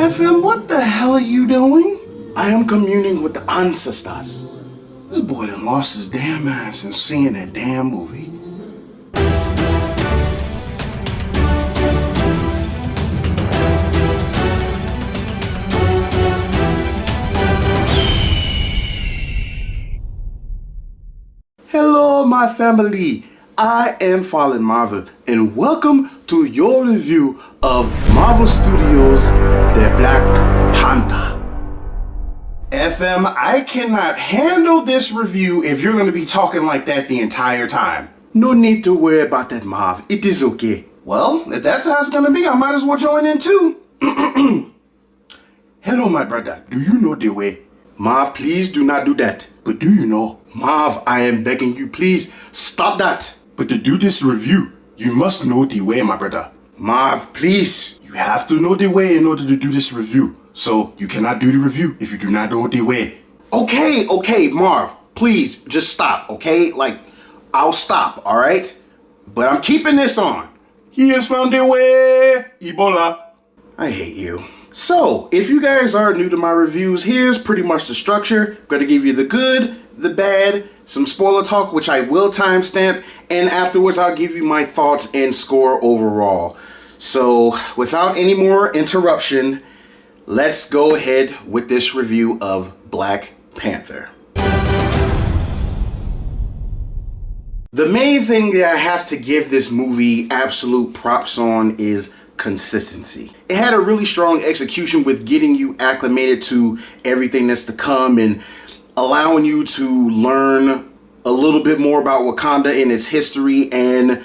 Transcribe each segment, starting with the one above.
FM, what the hell are you doing? I am communing with the ancestors. This boy done lost his damn mind since seeing that damn movie. Hello, my family. I am Fallen Marvel, and welcome to your review of Marvel Studios Black Panther. FM, I cannot handle this review if you're going to be talking like that the entire time. No need to worry about that, Marv. It is okay. Well, if that's how it's going to be, I might as well join in too. Hello, my brother. Do you know the way? Marv, please do not do that. But do you know? Marv, I am begging you, please stop that. But to do this review, you must know the way, my brother. Marv, please. You have to know the way in order to do this review. So you cannot do the review if you do not know the way. Okay, Marv, please just stop, okay? Like, I'll stop, all right? But I'm keeping this on. He has found the way, Ebola. I hate you. So, if you guys are new to my reviews, here's pretty much the structure. I'm gonna give you the good, the bad, some spoiler talk, which I will timestamp, and afterwards I'll give you my thoughts and score overall. So, without any more interruption, let's go ahead with this review of Black Panther. The main thing that I have to give this movie absolute props on is consistency. It had a really strong execution with getting you acclimated to everything that's to come and allowing you to learn a little bit more about Wakanda and its history and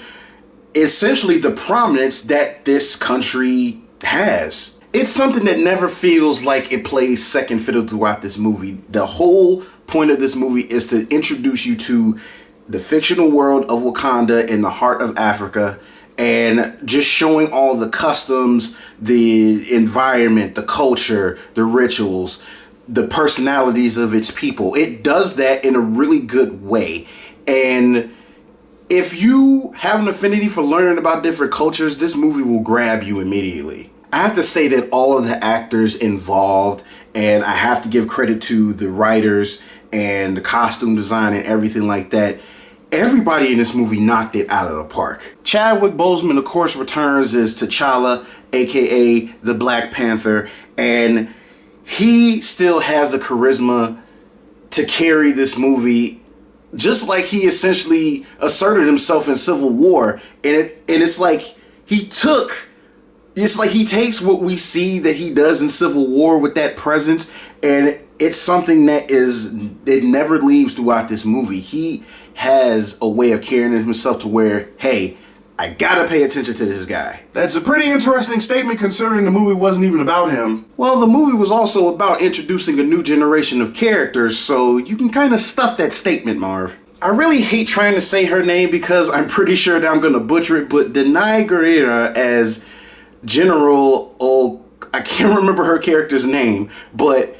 essentially the prominence that this country has. It's something that never feels like it plays second fiddle throughout this movie. The whole point of this movie is to introduce you to the fictional world of Wakanda in the heart of Africa, and just showing all the customs, the environment, the culture, the rituals, the personalities of its people. It does that in a really good way. And if you have an affinity for learning about different cultures, this movie will grab you immediately. I have to say that all of the actors involved, and I have to give credit to the writers and the costume design and everything like that, everybody in this movie knocked it out of the park. Chadwick Boseman, of course, returns as T'Challa, aka the Black Panther, and he still has the charisma to carry this movie, just like he essentially asserted himself in Civil War. And it's like he takes what we see that he does in Civil War with that presence, and it's something that it never leaves throughout this movie. He has a way of carrying himself to where, hey, I gotta pay attention to this guy. That's a pretty interesting statement considering the movie wasn't even about him. Well, the movie was also about introducing a new generation of characters, so you can kind of stuff that statement, Marv. I really hate trying to say her name because I'm pretty sure that I'm gonna butcher it, but Denai Guerrera as General, I can't remember her character's name, but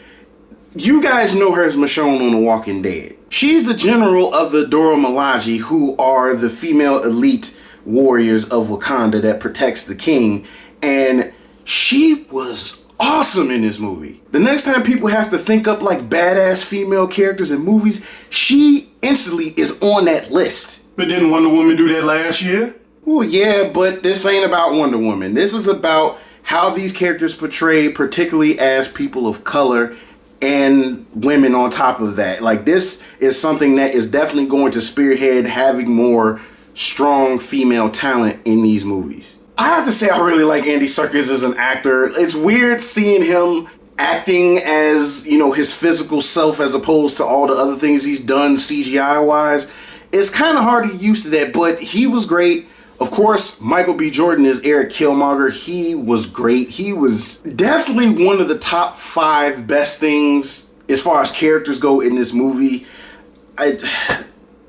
you guys know her as Michonne on The Walking Dead. She's the general of the Dora Milaje, who are the female elite warriors of Wakanda that protects the king, and she was awesome in this movie. The next time people have to think up like badass female characters in movies, she instantly is on that list. But didn't Wonder Woman do that last year? Well, yeah, but this ain't about Wonder Woman. This is about how these characters portray, particularly as people of color and women on top of that. Like, this is something that is definitely going to spearhead having more strong female talent in these movies. I have to say I really like Andy Serkis as an actor. It's weird seeing him acting as, you know, his physical self as opposed to all the other things he's done CGI wise. It's kind of hard to get used to that, but he was great. Of course, Michael B. Jordan is Eric Killmonger. He was great. He was definitely one of the top 5 best things as far as characters go in this movie.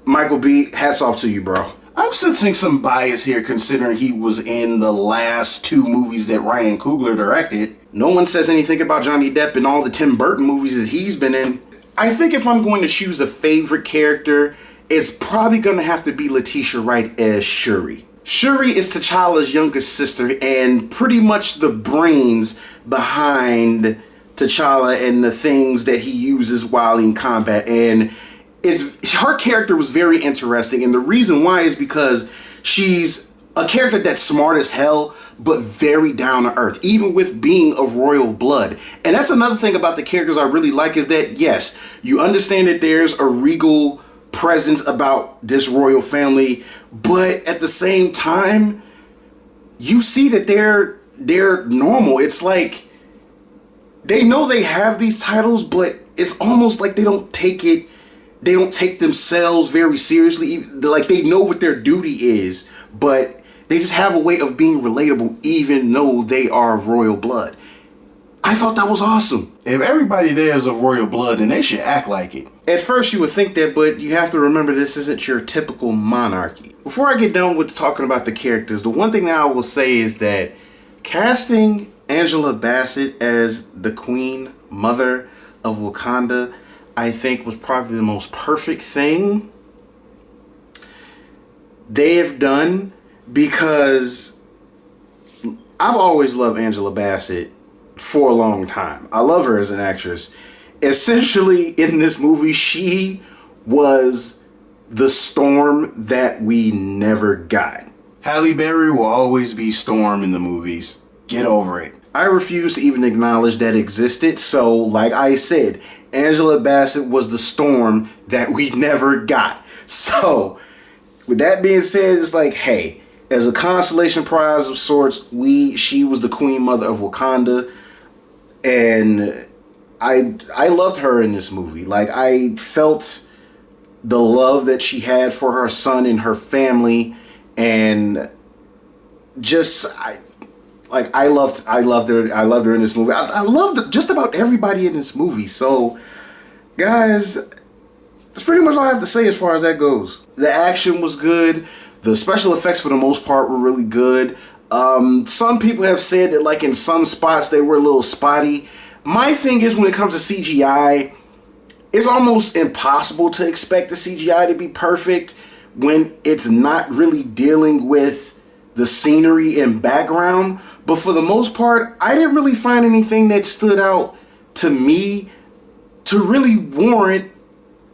Michael B., hats off to you, bro. I'm sensing some bias here considering he was in the last 2 movies that Ryan Coogler directed. No one says anything about Johnny Depp in all the Tim Burton movies that he's been in. I think if I'm going to choose a favorite character, it's probably going to have to be Letitia Wright as Shuri. Shuri is T'Challa's youngest sister and pretty much the brains behind T'Challa and the things that he uses while in combat. And her character was very interesting, and the reason why is because she's a character that's smart as hell, but very down to earth, even with being of royal blood. And that's another thing about the characters I really like, is that yes, you understand that there's a regal presence about this royal family, but at the same time, you see that they're normal. It's like they know they have these titles, but it's almost like they don't take themselves very seriously. Like, they know what their duty is, but they just have a way of being relatable even though they are of royal blood. I thought that was awesome. If everybody there is of royal blood, then they should act like it. At first you would think that, but you have to remember this isn't your typical monarchy. Before I get done with talking about the characters, the one thing that I will say is that casting Angela Bassett as the Queen Mother of Wakanda, I think, was probably the most perfect thing they have done, because I've always loved Angela Bassett for a long time. I love her as an actress. Essentially, in this movie, she was the Storm that we never got. Halle Berry will always be Storm in the movies. Get over it. I refuse to even acknowledge that existed. So, like I said, Angela Bassett was the Storm that we never got. So, with that being said, it's like, hey, as a consolation prize of sorts, she was the Queen Mother of Wakanda, and I loved her in this movie. Like, I felt the love that she had for her son and her family, and just I loved her in this movie. I loved just about everybody in this movie. So, guys, that's pretty much all I have to say as far as that goes. The action was good. The special effects for the most part were really good. Some people have said that, like, in some spots they were a little spotty. My thing is, when it comes to CGI, it's almost impossible to expect the CGI to be perfect when it's not really dealing with the scenery and background. But for the most part, I didn't really find anything that stood out to me to really warrant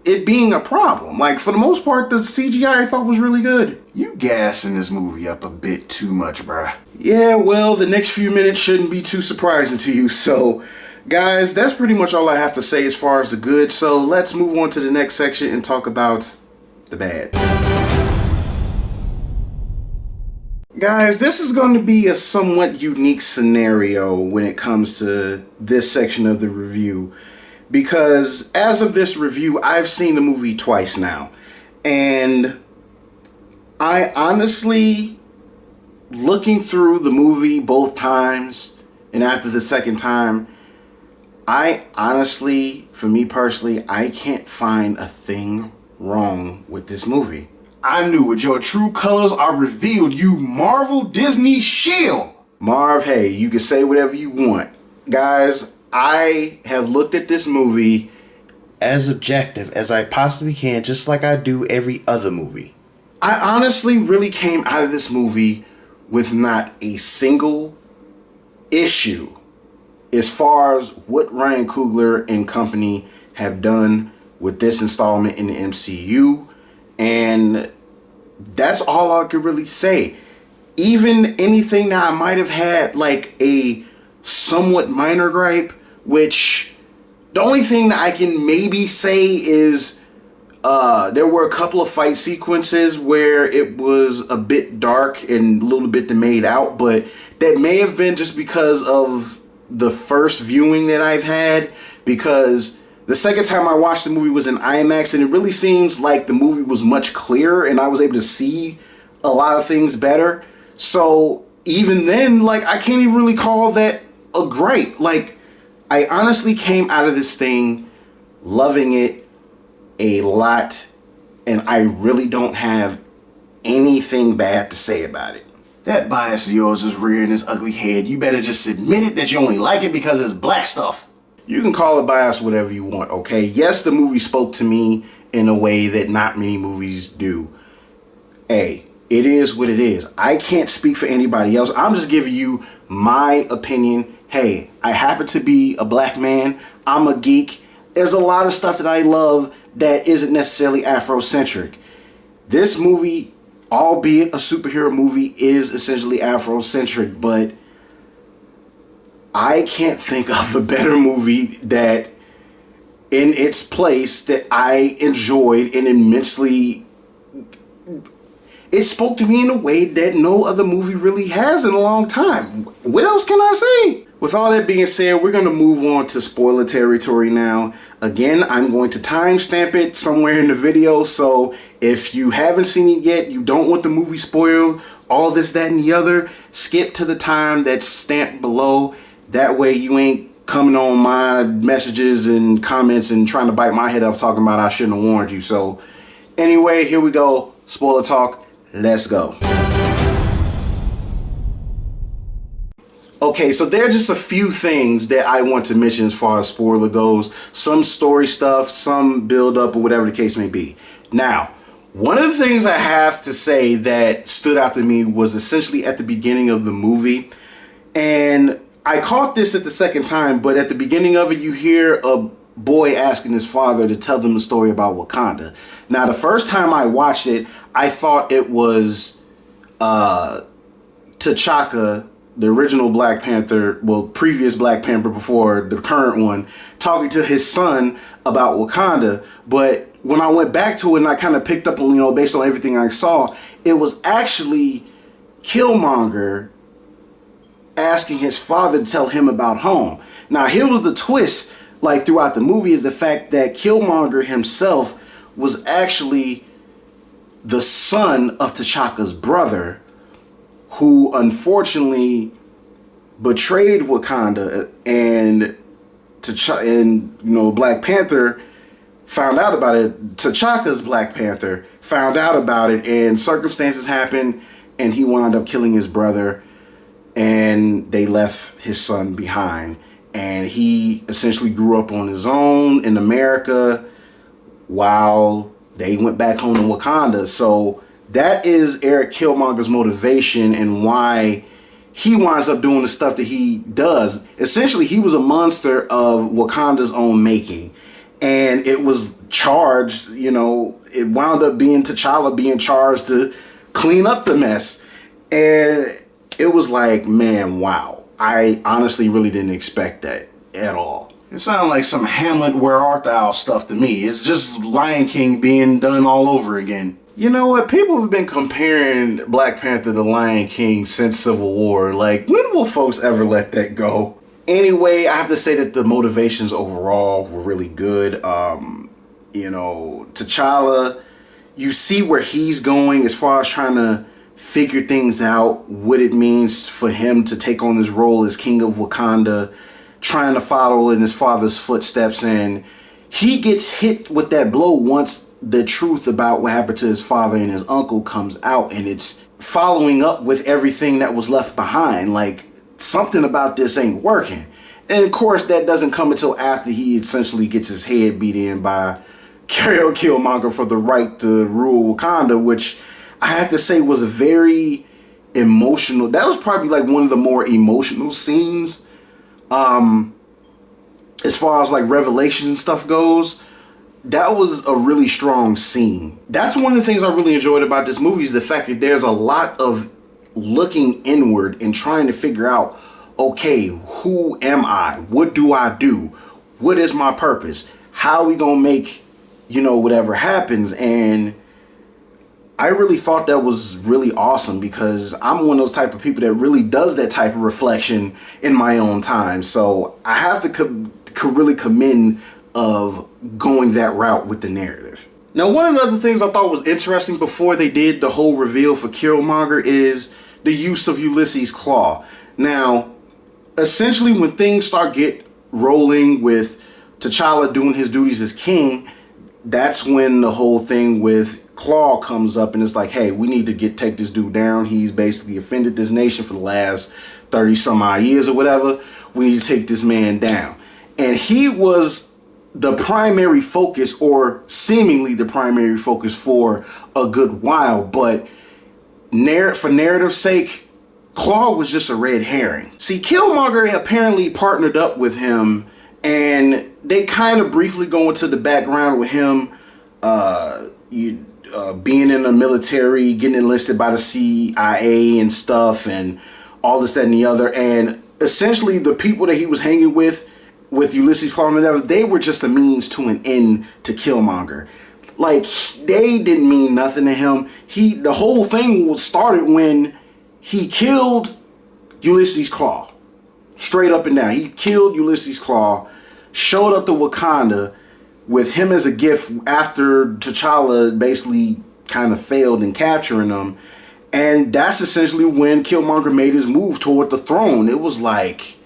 it being a problem. Like, for the most part, the CGI I thought was really good. You gassing this movie up a bit too much, bruh. Yeah, well, the next few minutes shouldn't be too surprising to you. So, guys, that's pretty much all I have to say as far as the good. So, let's move on to the next section and talk about the bad. Guys, this is going to be a somewhat unique scenario when it comes to this section of the review, because as of this review, I've seen the movie twice now, and I honestly, looking through the movie both times and after the second time, I honestly, for me personally, I can't find a thing wrong with this movie. I knew it. Your true colors are revealed, you Marvel Disney shield. Marv, hey, you can say whatever you want. Guys, I have looked at this movie as objective as I possibly can, just like I do every other movie. I honestly really came out of this movie with not a single issue as far as what Ryan Coogler and company have done with this installment in the MCU. And that's all I could really say. Even anything that I might have had like a somewhat minor gripe, which the only thing that I can maybe say is there were a couple of fight sequences where it was a bit dark and a little bit delayed out, but that may have been just because of the first viewing that I've had, because the second time I watched the movie was in IMAX, and it really seems like the movie was much clearer and I was able to see a lot of things better. So even then, like, I can't even really call that a gripe. Like, I honestly came out of this thing loving it a lot, and I really don't have anything bad to say about it. That bias of yours is rearing its ugly head. You better just admit it that you only like it because it's black stuff. You can call it bias whatever you want, okay? Yes, the movie spoke to me in a way that not many movies do. Hey, it is what it is. I can't speak for anybody else. I'm just giving you my opinion. Hey, I happen to be a black man. I'm a geek. There's a lot of stuff that I love that isn't necessarily Afrocentric. This movie, albeit a superhero movie, is essentially Afrocentric, but I can't think of a better movie that in its place that I enjoyed and immensely, it spoke to me in a way that no other movie really has in a long time. What else can I say? With all that being said, we're going to move on to spoiler territory now. Again, I'm going to timestamp it somewhere in the video, so if you haven't seen it yet, you don't want the movie spoiled, all this, that, and the other, skip to the time that's stamped below. That way you ain't coming on my messages and comments and trying to bite my head off talking about I shouldn't have warned you. So anyway, here we go. Spoiler talk. Let's go. Okay, so there are just a few things that I want to mention as far as spoiler goes. Some story stuff, some build up, or whatever the case may be. Now, one of the things I have to say that stood out to me was essentially at the beginning of the movie. And I caught this at the second time, but at the beginning of it, you hear a boy asking his father to tell them the story about Wakanda. Now, the first time I watched it, I thought it was T'Chaka, the original Black Panther, well, previous Black Panther before the current one, talking to his son about Wakanda. But when I went back to it and I kind of picked up on, based on everything I saw, it was actually Killmonger asking his father to tell him about home. Now, here was the twist, like throughout the movie, is the fact that Killmonger himself was actually the son of T'Chaka's brother, who unfortunately betrayed Wakanda, and Black Panther found out about it. T'Chaka's Black Panther found out about it, and circumstances happened, and he wound up killing his brother, and they left his son behind. And he essentially grew up on his own in America while they went back home to Wakanda. So that is Eric Killmonger's motivation and why he winds up doing the stuff that he does. Essentially, he was a monster of Wakanda's own making. And it was charged, it wound up being T'Challa being charged to clean up the mess. And it was like, man, wow. I honestly really didn't expect that at all. It sounded like some Hamlet, Where Art Thou stuff to me. It's just Lion King being done all over again. You know what? People have been comparing Black Panther to Lion King since Civil War. Like, when will folks ever let that go? Anyway, I have to say that the motivations overall were really good. T'Challa, you see where he's going as far as trying to figure things out, what it means for him to take on this role as King of Wakanda, trying to follow in his father's footsteps, and he gets hit with that blow once the truth about what happened to his father and his uncle comes out, and it's following up with everything that was left behind. Like, something about this ain't working. And of course, that doesn't come until after he essentially gets his head beat in by Killmonger for the right to rule Wakanda, which I have to say was a very emotional. That was probably like one of the more emotional scenes as far as like revelation and stuff goes. That was a really strong scene. That's one of the things I really enjoyed about this movie, is the fact that there's a lot of looking inward and trying to figure out, okay, who am I? What do I do? What is my purpose? How are we gonna make, whatever happens? And I really thought that was really awesome, because I'm one of those type of people that really does that type of reflection in my own time. So I have to really commend of going that route with the narrative. Now, one of the other things I thought was interesting before they did the whole reveal for Killmonger is the use of Ulysses' Claw. Now, essentially, when things start get rolling with T'Challa doing his duties as king, that's when the whole thing with Claw comes up, and it's like, hey, we need to take this dude down. He's basically offended this nation for the last 30 some odd years or whatever. We need to take this man down. And he was the primary focus, or seemingly the primary focus, for a good while. But for narrative's sake, Claw was just a red herring. See, Killmonger apparently partnered up with him, and they kind of briefly go into the background with him being in the military, getting enlisted by the CIA and stuff, and all this, that, and the other. And essentially, the people that he was hanging with Ulysses Claw and whatever, they were just a means to an end to Killmonger. Like, they didn't mean nothing to him. The whole thing started when he killed Ulysses Claw. Straight up and down. He killed Ulysses Claw, showed up to Wakanda with him as a gift after T'Challa basically kind of failed in capturing him. And that's essentially when Killmonger made his move toward the throne. It was like,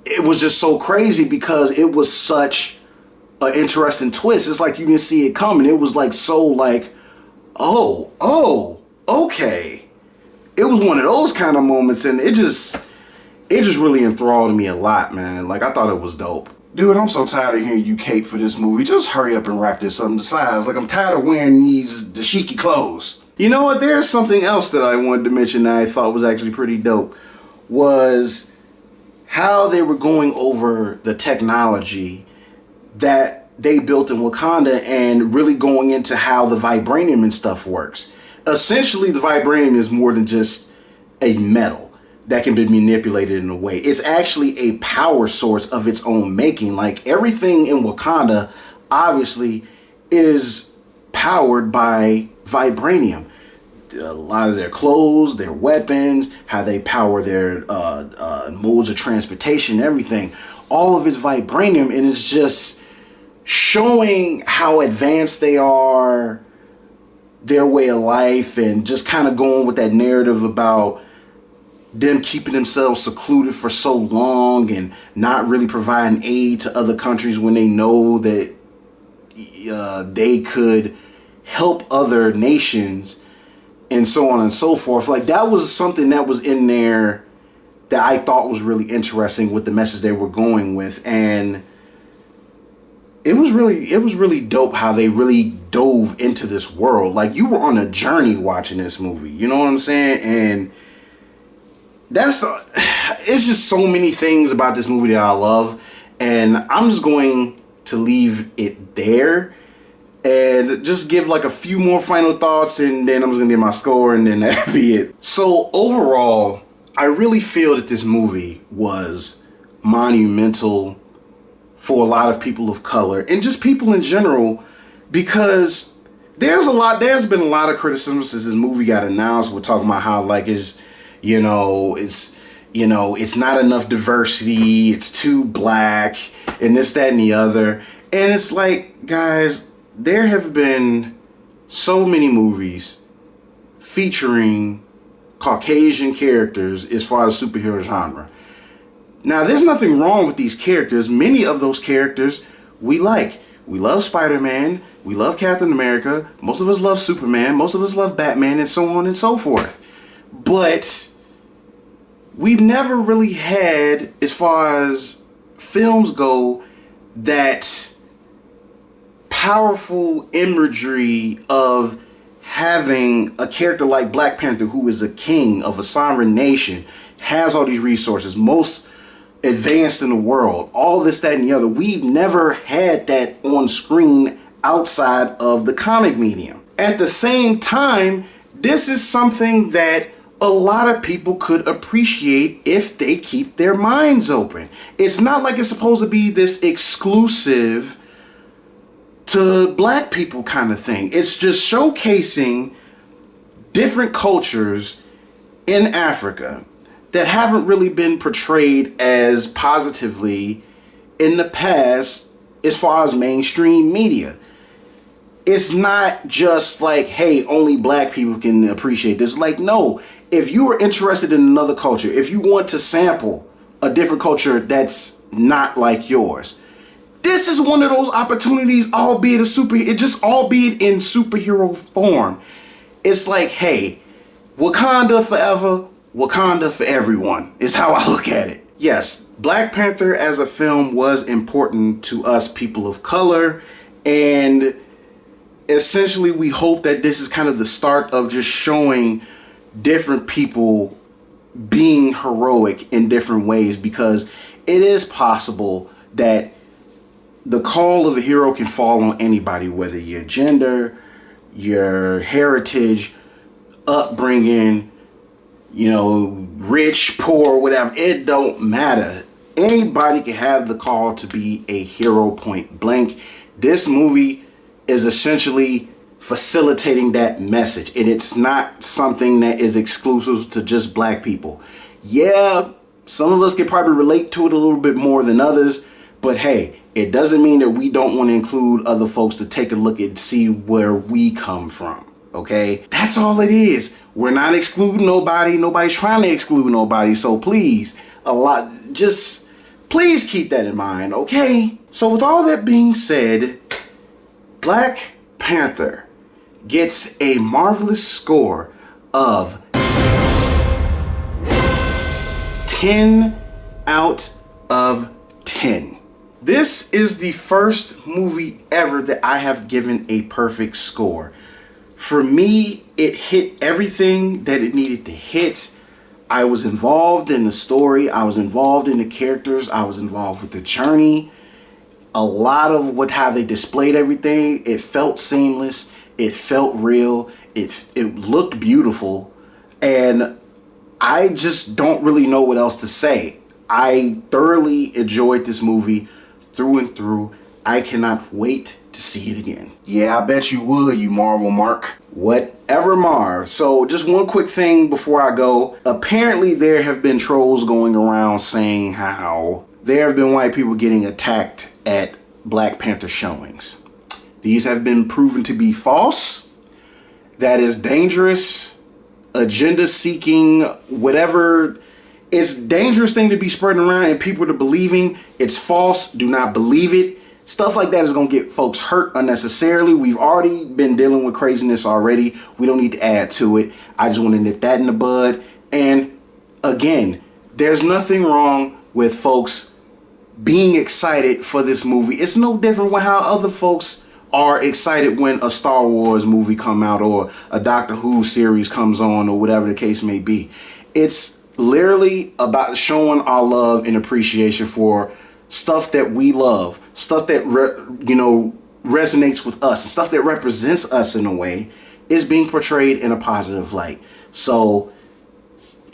it was just so crazy because it was such an interesting twist. It's like you didn't see it coming. It was like so like, oh, okay. It was one of those kind of moments, and it just really enthralled me a lot, man. Like, I thought it was dope. Dude, I'm so tired of hearing you cape for this movie. Just hurry up and wrap this up. Besides, like, I'm tired of wearing these dashiki clothes. You know what? There's something else that I wanted to mention that I thought was actually pretty dope. Was how they were going over the technology that they built in Wakanda and really going into how the vibranium and stuff works. Essentially, the vibranium is more than just a metal that can be manipulated in a way. It's actually a power source of its own making. Like, everything in Wakanda obviously is powered by vibranium. A lot of their clothes, their weapons, how they power their modes of transportation, everything. All of it's vibranium, and it's just showing how advanced they are, their way of life, and just kind of going with that narrative about them keeping themselves secluded for so long and not really providing aid to other countries when they know that they could help other nations and so on and so forth. Like, that was something that was in there that I thought was really interesting with the message they were going with. And it was really dope how they really dove into this world. Like, you were on a journey watching this movie, you know what I'm saying? And it's just so many things about this movie that I love, and I'm just going to leave it there and just give like a few more final thoughts, and then I'm just gonna give my score, and then that'll be it. So overall, I really feel that this movie was monumental for a lot of people of color and just people in general, because there's been a lot of criticism since this movie got announced. We're talking about how, like, it's not enough diversity, it's too black, and this, that, and the other. And it's like, guys, there have been so many movies featuring Caucasian characters as far as superhero genre. Now, there's nothing wrong with these characters. Many of those characters we like. We love Spider-Man, we love Captain America, most of us love Superman, most of us love Batman, and so on and so forth. But we've never really had, as far as films go, that powerful imagery of having a character like Black Panther, who is a king of a sovereign nation, has all these resources, most advanced in the world, all this, that, and the other. We've never had that on screen outside of the comic medium. At the same time, this is something that a lot of people could appreciate if they keep their minds open. It's not like it's supposed to be this exclusive to black people kind of thing. It's just showcasing different cultures in Africa that haven't really been portrayed as positively in the past as far as mainstream media. It's not just like, hey, only black people can appreciate this. Like, no, if you are interested in another culture, if you want to sample a different culture that's not like yours, this is one of those opportunities, albeit in superhero form. It's like, hey, Wakanda forever, Wakanda for everyone is how I look at it. Yes, Black Panther as a film was important to us people of color, and essentially we hope that this is kind of the start of just showing different people being heroic in different ways, because it is possible that the call of a hero can fall on anybody, whether your gender, your heritage, upbringing, rich, poor, whatever. It don't matter. Anybody can have the call to be a hero, point blank. This movie is essentially facilitating that message, and it's not something that is exclusive to just black people. Yeah, some of us can probably relate to it a little bit more than others, but hey, it doesn't mean that we don't want to include other folks to take a look and see where we come from. Okay, that's all it is. We're not excluding nobody. Nobody's trying to exclude nobody. So please, please keep that in mind. Okay. So with all that being said, Black Panther gets a marvelous score of 10 out of 10. This is the first movie ever that I have given a perfect score. For me, it hit everything that it needed to hit. I was involved in the story. I was involved in the characters. I was involved with the journey. A lot of how they displayed everything, it felt seamless. It felt real. It looked beautiful. And I just don't really know what else to say. I thoroughly enjoyed this movie through and through. I cannot wait to see it again. Yeah, I bet you would, you Marvel Mark. Whatever, Marv. So just one quick thing before I go. Apparently there have been trolls going around saying how there have been white people getting attacked at Black Panther showings. These have been proven to be false. That is dangerous, agenda-seeking, whatever. It's a dangerous thing to be spreading around and people to believing. It's false. Do not believe it. Stuff like that is going to get folks hurt unnecessarily. We've already been dealing with craziness already. We don't need to add to it. I just want to nip that in the bud. And again, there's nothing wrong with folks being excited for this movie. It's no different with how other folks are excited when a Star Wars movie come out or a Doctor Who series comes on or whatever the case may be. It's literally about showing our love and appreciation for stuff that we love, stuff that resonates with us, and stuff that represents us in a way is being portrayed in a positive light. So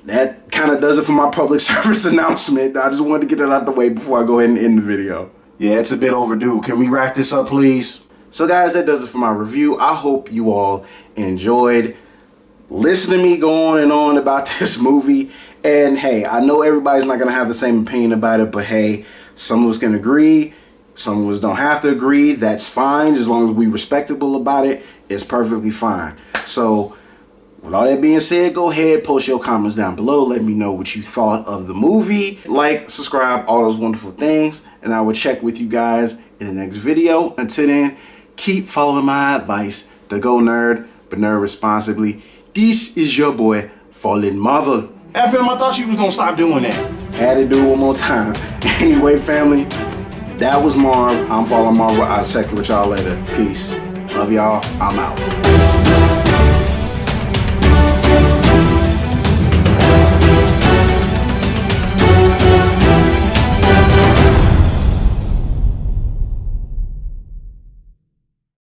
that kind of does it for my public service announcement. I just wanted to get that out the way before I go ahead and end the video. Yeah, it's a bit overdue. Can we wrap this up, please? So guys, that does it for my review. I hope you all enjoyed listening to me go on and on about this movie. And hey, I know everybody's not going to have the same opinion about it, but hey, some of us can agree, some of us don't have to agree. That's fine. As long as we're respectable about it, it's perfectly fine. So with all that being said, go ahead, post your comments down below. Let me know what you thought of the movie. Like, subscribe, all those wonderful things. And I will check with you guys in the next video. Until then, keep following my advice to go nerd, but nerd responsibly. This is your boy, Fallen Marvel. FM, I thought she was going to stop doing that. Had to do it one more time. Anyway, family, that was Marv. I'm Fallen Marvel. I'll check with y'all later. Peace. Love y'all. I'm out.